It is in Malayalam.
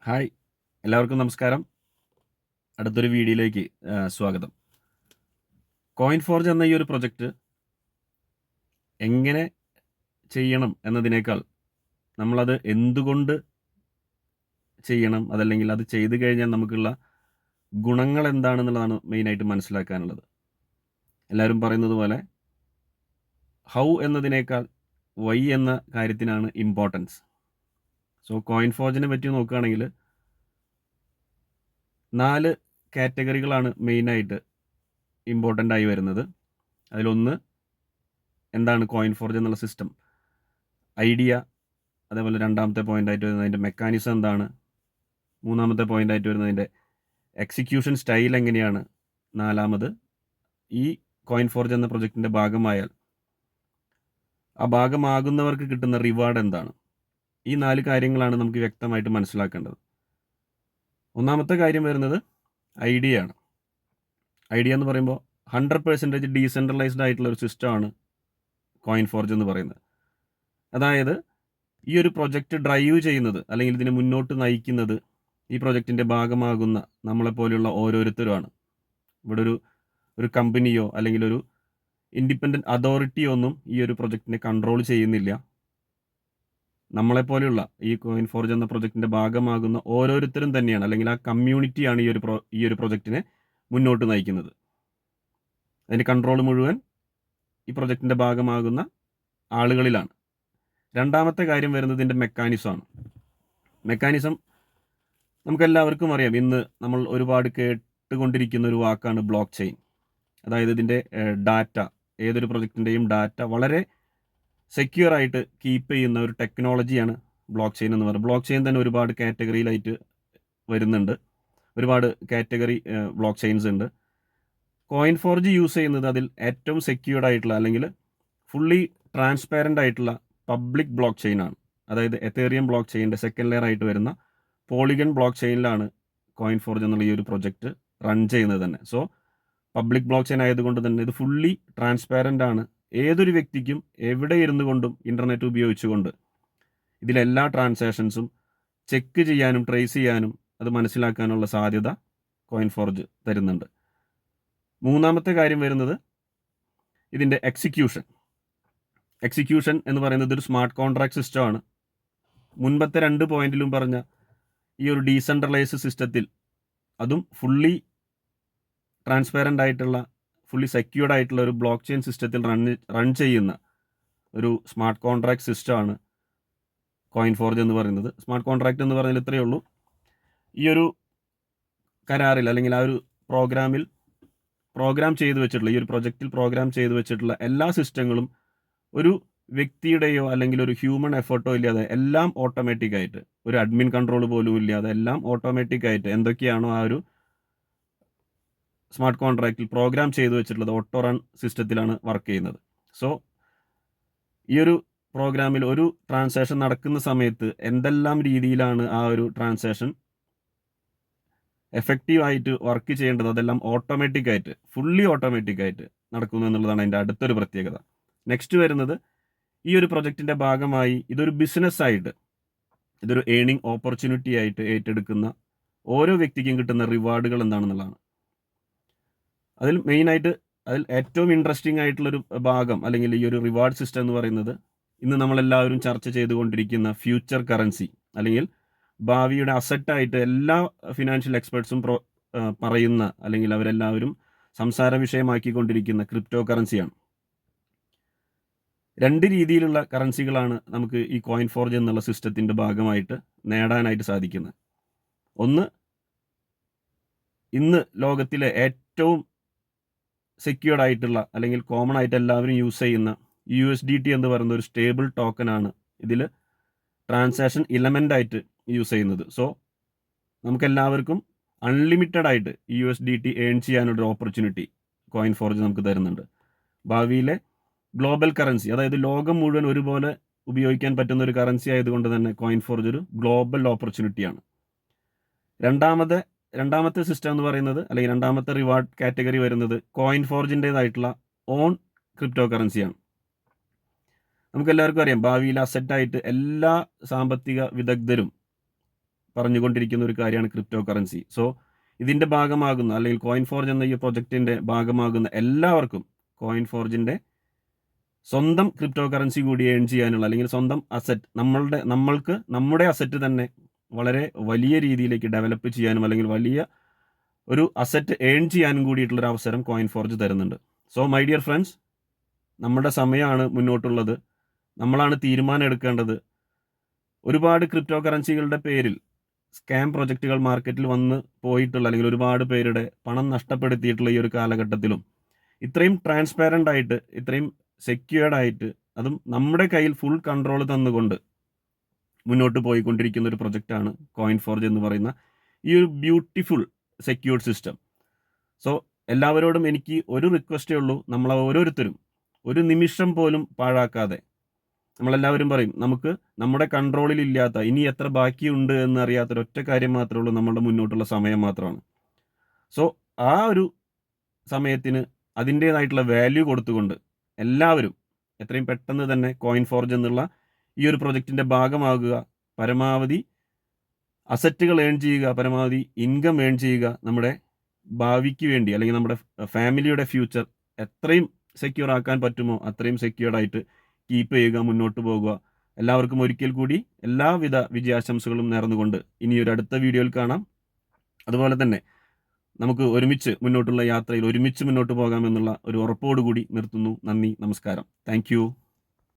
ഹായ്, എല്ലാവർക്കും നമസ്കാരം. അടുത്തൊരു വീഡിയോയിലേക്ക് സ്വാഗതം. കോയിൻ ഫോർജ് എന്ന ഈ ഒരു പ്രൊജക്റ്റ് എങ്ങനെ ചെയ്യണം എന്നതിനേക്കാൾ നമ്മളത് എന്തുകൊണ്ട് ചെയ്യണം, അതല്ലെങ്കിൽ അത് ചെയ്തു കഴിഞ്ഞാൽ നമുക്കുള്ള ഗുണങ്ങൾ എന്താണെന്നുള്ളതാണ് മെയിനായിട്ട് മനസ്സിലാക്കാനുള്ളത്. എല്ലാവരും പറയുന്നത് പോലെ ഹൗ എന്നതിനേക്കാൾ വൈ എന്ന കാര്യത്തിനാണ് ഇമ്പോർട്ടൻസ്. സോ കോയിൻ ഫോർജിനെ പറ്റി നോക്കുകയാണെങ്കിൽ 4 കാറ്റഗറികളാണ് മെയിനായിട്ട് ഇമ്പോർട്ടൻ്റ് ആയി വരുന്നത്. അതിലൊന്ന് എന്താണ് കോയിൻ ഫോർജ് എന്നുള്ള സിസ്റ്റം, ഐഡിയ. അതേപോലെ രണ്ടാമത്തെ പോയിൻ്റായിട്ട് വരുന്നതിൻ്റെ മെക്കാനിസം എന്താണ്, മൂന്നാമത്തെ പോയിൻ്റായിട്ട് വരുന്നതിൻ്റെ എക്സിക്യൂഷൻ സ്റ്റൈൽ എങ്ങനെയാണ്, നാലാമത് ഈ കോയിൻ ഫോർജ് എന്ന പ്രൊജക്റ്റിൻ്റെ ഭാഗമായാൽ ആ ഭാഗമാകുന്നവർക്ക് കിട്ടുന്ന റിവാർഡ് എന്താണ്. ഈ 4 കാര്യങ്ങളാണ് നമുക്ക് വ്യക്തമായിട്ട് മനസ്സിലാക്കേണ്ടത്. ഒന്നാമത്തെ കാര്യം വരുന്നത് ഐഡിയ ആണ്. ഐഡിയ എന്ന് പറയുമ്പോൾ 100% ഡീസെൻട്രലൈസ്ഡ് ആയിട്ടുള്ള ഒരു സിസ്റ്റമാണ് കോയിൻ ഫോർജ് എന്ന് പറയുന്നത്. അതായത് ഈ ഒരു പ്രൊജക്റ്റ് ഡ്രൈവ് ചെയ്യുന്നത് അല്ലെങ്കിൽ ഇതിനെ മുന്നോട്ട് നയിക്കുന്നത് ഈ പ്രൊജക്റ്റിൻ്റെ ഭാഗമാകുന്ന നമ്മളെപ്പോലെയുള്ള ഓരോരുത്തരുമാണ്. ഇവിടെ ഒരു കമ്പനിയോ അല്ലെങ്കിൽ ഒരു ഇൻഡിപെൻഡൻറ്റ് അതോറിറ്റിയോ ഒന്നും ഈ ഒരു പ്രൊജക്റ്റിനെ കൺട്രോൾ ചെയ്യുന്നില്ല. നമ്മളെപ്പോലെയുള്ള ഈ കോയിൻ ഫോർജ് എന്ന പ്രൊജക്റ്റിൻ്റെ ഭാഗമാകുന്ന ഓരോരുത്തരും തന്നെയാണ്, അല്ലെങ്കിൽ ആ കമ്മ്യൂണിറ്റിയാണ് ഈ ഒരു പ്രൊജക്റ്റിനെ മുന്നോട്ട് നയിക്കുന്നത്. അതിൻ്റെ കൺട്രോൾ മുഴുവൻ ഈ പ്രൊജക്റ്റിൻ്റെ ഭാഗമാകുന്ന ആളുകളിലാണ്. രണ്ടാമത്തെ കാര്യം വരുന്നത് ഇതിൻ്റെ മെക്കാനിസമാണ്. മെക്കാനിസം നമുക്കെല്ലാവർക്കും അറിയാം. ഇന്ന് നമ്മൾ ഒരുപാട് കേട്ടുകൊണ്ടിരിക്കുന്ന ഒരു വാക്കാണ് ബ്ലോക്ക് ചെയിൻ. അതായത് ഇതിൻ്റെ ഡാറ്റ, ഏതൊരു പ്രൊജക്റ്റിൻ്റെയും ഡാറ്റ വളരെ സെക്യൂർ ആയിട്ട് കീപ്പ് ചെയ്യുന്ന ഒരു ടെക്നോളജിയാണ് ബ്ലോക്ക് ചെയിൻ എന്ന് പറയുന്നത്. ബ്ലോക്ക് ചെയിൻ തന്നെ ഒരുപാട് കാറ്റഗറിയിലായിട്ട് വരുന്നുണ്ട്. ഒരുപാട് കാറ്റഗറി ബ്ലോക്ക് ചെയിൻസ് ഉണ്ട്. കോയിൻ ഫോർജ് യൂസ് ചെയ്യുന്നത് അതിൽ ഏറ്റവും സെക്യൂർഡ് ആയിട്ടുള്ള അല്ലെങ്കിൽ ഫുള്ളി ട്രാൻസ്പാരൻ്റ് ആയിട്ടുള്ള പബ്ലിക് ബ്ലോക്ക് ചെയിനാണ്. അതായത് എത്തേറിയം ബ്ലോക്ക് ചെയിൻ്റെ സെക്കൻഡ് ലെയർ ആയിട്ട് വരുന്ന പോളിഗൺ ബ്ലോക്ക് ചെയിനിലാണ് കോയിൻ ഫോർജ് എന്നുള്ള ഈ ഒരു പ്രൊജക്റ്റ് റൺ ചെയ്യുന്നത് തന്നെ. സോ പബ്ലിക് ബ്ലോക്ക് ചെയിൻ ആയതുകൊണ്ട് തന്നെ ഇത് ഫുള്ളി ട്രാൻസ്പാരൻ്റ് ആണ്. ഏതൊരു വ്യക്തിക്കും എവിടെ ഇരുന്നു കൊണ്ടും ഇൻ്റർനെറ്റ് ഉപയോഗിച്ചുകൊണ്ട് ഇതിലെല്ലാ ട്രാൻസാക്ഷൻസും ചെക്ക് ചെയ്യാനും ട്രേസ് ചെയ്യാനും അത് മനസ്സിലാക്കാനുള്ള സാധ്യത കോയിൻ ഫോർജ് തരുന്നുണ്ട്. മൂന്നാമത്തെ കാര്യം വരുന്നത് ഇതിൻ്റെ എക്സിക്യൂഷൻ എന്ന് പറയുന്നത് ഒരു സ്മാർട്ട് കോൺട്രാക്ട് സിസ്റ്റമാണ്. മുൻപത്തെ 2 പോയിന്റിലും പറഞ്ഞ ഈ ഒരു ഡീസെൻട്രലൈസ്ഡ് സിസ്റ്റത്തിൽ അതും ഫുള്ളി ട്രാൻസ്പാരൻ്റ് ആയിട്ടുള്ള ഫുള്ളി സെക്യൂർഡ് ആയിട്ടുള്ള ഒരു ബ്ലോക്ക് ചെയിൻ സിസ്റ്റത്തിൽ റൺ ചെയ്യുന്ന ഒരു സ്മാർട്ട് കോൺട്രാക്ട് സിസ്റ്റമാണ് കോയിൻ ഫോർജ് എന്ന് പറയുന്നത്. സ്മാർട്ട് കോൺട്രാക്ട് എന്ന് പറഞ്ഞാൽ ഇത്രയേ ഉള്ളൂ. ഈ ഒരു കരാറിൽ അല്ലെങ്കിൽ ആ ഒരു പ്രോഗ്രാം ചെയ്തു വെച്ചിട്ടുള്ള, ഈ ഒരു പ്രൊജക്റ്റിൽ പ്രോഗ്രാം ചെയ്തു വെച്ചിട്ടുള്ള എല്ലാ സിസ്റ്റങ്ങളും ഒരു വ്യക്തിയുടെയോ അല്ലെങ്കിൽ ഒരു ഹ്യൂമൻ എഫേർട്ടോ ഇല്ലാതെ എല്ലാം ഓട്ടോമാറ്റിക്കായിട്ട്, ഒരു അഡ്മിൻ കൺട്രോൾ പോലും ഇല്ലാതെ എല്ലാം ഓട്ടോമാറ്റിക്കായിട്ട് എന്തൊക്കെയാണോ ആ ഒരു സ്മാർട്ട് കോൺട്രാക്റ്റിൽ പ്രോഗ്രാം ചെയ്തു വെച്ചിട്ടുള്ളത് ഓട്ടോ റൺ സിസ്റ്റത്തിലാണ് വർക്ക് ചെയ്യുന്നത്. സോ ഈ ഒരു പ്രോഗ്രാമിൽ ഒരു ട്രാൻസാക്ഷൻ നടക്കുന്ന സമയത്ത് എന്തെല്ലാം രീതിയിലാണ് ആ ഒരു ട്രാൻസാക്ഷൻ എഫക്റ്റീവായിട്ട് വർക്ക് ചെയ്യേണ്ടത് അതെല്ലാം ഓട്ടോമാറ്റിക്കായിട്ട് ഫുള്ളി ഓട്ടോമാറ്റിക്കായിട്ട് നടക്കുന്നു എന്നുള്ളതാണ് അതിൻ്റെ അടുത്തൊരു പ്രത്യേകത. നെക്സ്റ്റ് വരുന്നത് ഈ ഒരു പ്രൊജക്റ്റിൻ്റെ ഭാഗമായി ഇതൊരു ബിസിനസ്സായിട്ട്, ഇതൊരു ഏണിംഗ് ഓപ്പർച്യൂണിറ്റി ആയിട്ട് ഏറ്റെടുക്കുന്ന ഓരോ വ്യക്തിക്കും കിട്ടുന്ന റിവാർഡുകൾ എന്താണെന്നുള്ളതാണ്. അതിൽ മെയിനായിട്ട് അതിൽ ഏറ്റവും ഇൻട്രസ്റ്റിംഗ് ആയിട്ടുള്ളൊരു ഭാഗം അല്ലെങ്കിൽ ഈ ഒരു റിവാർഡ് സിസ്റ്റം എന്ന് പറയുന്നത് ഇന്ന് നമ്മളെല്ലാവരും ചർച്ച ചെയ്തുകൊണ്ടിരിക്കുന്ന ഫ്യൂച്ചർ കറൻസി അല്ലെങ്കിൽ ഭാവിയുടെ അസറ്റായിട്ട് എല്ലാ ഫിനാൻഷ്യൽ എക്സ്പെർട്സും പറയുന്ന അല്ലെങ്കിൽ അവരെല്ലാവരും സംസാര വിഷയമാക്കിക്കൊണ്ടിരിക്കുന്ന ക്രിപ്റ്റോ കറൻസിയാണ്. 2 രീതിയിലുള്ള കറൻസികളാണ് നമുക്ക് ഈ കോയിൻ ഫോർജ് എന്നുള്ള സിസ്റ്റത്തിൻ്റെ ഭാഗമായിട്ട് നേടാനായിട്ട് സാധിക്കുന്നത്. ഒന്ന്, ഇന്ന് ലോകത്തിലെ ഏറ്റവും സെക്യൂർഡ് ആയിട്ടുള്ള അല്ലെങ്കിൽ കോമൺ ആയിട്ട് എല്ലാവരും യൂസ് ചെയ്യുന്ന USDT എന്ന് പറയുന്ന ഒരു സ്റ്റേബിൾ ടോക്കനാണ് ഇതിൽ ട്രാൻസാക്ഷൻ ഇലമെൻ്റ് ആയിട്ട് യൂസ് ചെയ്യുന്നത്. സോ നമുക്കെല്ലാവർക്കും അൺലിമിറ്റഡ് ആയിട്ട് USDT ഏൺ ചെയ്യാനൊരു ഓപ്പർച്യൂണിറ്റി കോയിൻ ഫോർജ് നമുക്ക് തരുന്നുണ്ട്. ഭാവിയിലെ ഗ്ലോബൽ കറൻസി, അതായത് ലോകം മുഴുവൻ ഒരുപോലെ ഉപയോഗിക്കാൻ പറ്റുന്ന ഒരു കറൻസി ആയതുകൊണ്ട് തന്നെ കോയിൻ ഫോർജ് ഒരു ഗ്ലോബൽ ഓപ്പർച്യൂണിറ്റിയാണ്. രണ്ടാമത്തെ സിസ്റ്റം എന്ന് പറയുന്നത് അല്ലെങ്കിൽ രണ്ടാമത്തെ റിവാർഡ് കാറ്റഗറി വരുന്നത് കോയിൻ ഫോർജിൻ്റേതായിട്ടുള്ള ഓൺ ക്രിപ്റ്റോ കറൻസിയാണ്. നമുക്കെല്ലാവർക്കും അറിയാം ഭാവിയിൽ അസറ്റായിട്ട് എല്ലാ സാമ്പത്തിക വിദഗ്ധരും പറഞ്ഞുകൊണ്ടിരിക്കുന്ന ഒരു കാര്യമാണ് ക്രിപ്റ്റോ കറൻസി. സോ ഇതിൻ്റെ ഭാഗമാകുന്ന അല്ലെങ്കിൽ കോയിൻ ഫോർജ് എന്ന ഈ പ്രൊജക്റ്റിൻ്റെ ഭാഗമാകുന്ന എല്ലാവർക്കും കോയിൻ ഫോർജിൻ്റെ സ്വന്തം ക്രിപ്റ്റോ കറൻസി കൂടി ഏൺ ചെയ്യാനുള്ള അല്ലെങ്കിൽ സ്വന്തം അസറ്റ് നമ്മൾക്ക് നമ്മുടെ അസറ്റ് തന്നെ വളരെ വലിയ രീതിയിലേക്ക് ഡെവലപ്പ് ചെയ്യാനും അല്ലെങ്കിൽ വലിയ ഒരു അസറ്റ് ഏൺ ചെയ്യാനും കൂടിയിട്ടുള്ളൊരു അവസരം കോയിൻ ഫോർജ് തരുന്നുണ്ട്. സോ മൈ ഡിയർ ഫ്രണ്ട്സ്, നമ്മുടെ സമയമാണ് മുന്നോട്ടുള്ളത്. നമ്മളാണ് തീരുമാനം എടുക്കേണ്ടത്. ഒരുപാട് ക്രിപ്റ്റോ കറൻസികളുടെ പേരിൽ സ്കാം പ്രൊജക്റ്റുകൾ മാർക്കറ്റിൽ വന്ന് പോയിട്ടുള്ള അല്ലെങ്കിൽ ഒരുപാട് പേരുടെ പണം നഷ്ടപ്പെടുത്തിയിട്ടുള്ള ഈ ഒരു കാലഘട്ടത്തിലും ഇത്രയും ട്രാൻസ്പാരൻ്റ് ആയിട്ട് ഇത്രയും സെക്യൂർഡ് ആയിട്ട് അതും നമ്മുടെ കയ്യിൽ ഫുൾ കൺട്രോൾ തന്നുകൊണ്ട് മുന്നോട്ട് പോയിക്കൊണ്ടിരിക്കുന്ന ഒരു പ്രൊജക്റ്റാണ് കോയിൻ ഫോർജ് എന്ന് പറയുന്ന ഈ ഒരു ബ്യൂട്ടിഫുൾ സെക്യൂർഡ് സിസ്റ്റം. സോ എല്ലാവരോടും എനിക്ക് ഒരു റിക്വസ്റ്റേ ഉള്ളൂ, നമ്മൾ ഓരോരുത്തരും ഒരു നിമിഷം പോലും പാഴാക്കാതെ, നമ്മളെല്ലാവരും പറയും നമുക്ക് നമ്മുടെ കൺട്രോളിലില്ലാത്ത ഇനി എത്ര ബാക്കിയുണ്ട് എന്നറിയാത്തൊരൊറ്റ കാര്യം മാത്രമേ ഉള്ളൂ, നമ്മുടെ മുന്നോട്ടുള്ള സമയം മാത്രമാണ്. സോ ആ ഒരു സമയത്തിന് അതിൻ്റേതായിട്ടുള്ള വാല്യൂ കൊടുത്തുകൊണ്ട് എല്ലാവരും എത്രയും പെട്ടെന്ന് തന്നെ കോയിൻ ഫോർജ് എന്നുള്ള ഈ ഒരു പ്രൊജക്റ്റിൻ്റെ ഭാഗമാകുക, പരമാവധി അസറ്റുകൾ ഏൺ ചെയ്യുക, പരമാവധി ഇൻകം ഏൺ ചെയ്യുക, നമ്മുടെ ഭാവിക്ക് വേണ്ടി അല്ലെങ്കിൽ നമ്മുടെ ഫാമിലിയുടെ ഫ്യൂച്ചർ എത്രയും സെക്യൂർ ആക്കാൻ പറ്റുമോ അത്രയും സെക്യൂർഡായിട്ട് കീപ്പ് ചെയ്യുക, മുന്നോട്ട് പോകുക. എല്ലാവർക്കും ഒരിക്കൽ കൂടി എല്ലാവിധ വിജയാശംസകളും നേർന്നുകൊണ്ട് ഇനിയൊരു അടുത്ത വീഡിയോയിൽ കാണാം. അതുപോലെ തന്നെ നമുക്ക് ഒരുമിച്ച് മുന്നോട്ടുള്ള യാത്രയിൽ ഒരുമിച്ച് മുന്നോട്ട് പോകാമെന്നുള്ള ഒരു ഉറപ്പോടുകൂടി നിർത്തുന്നു. നന്ദി, നമസ്കാരം. താങ്ക്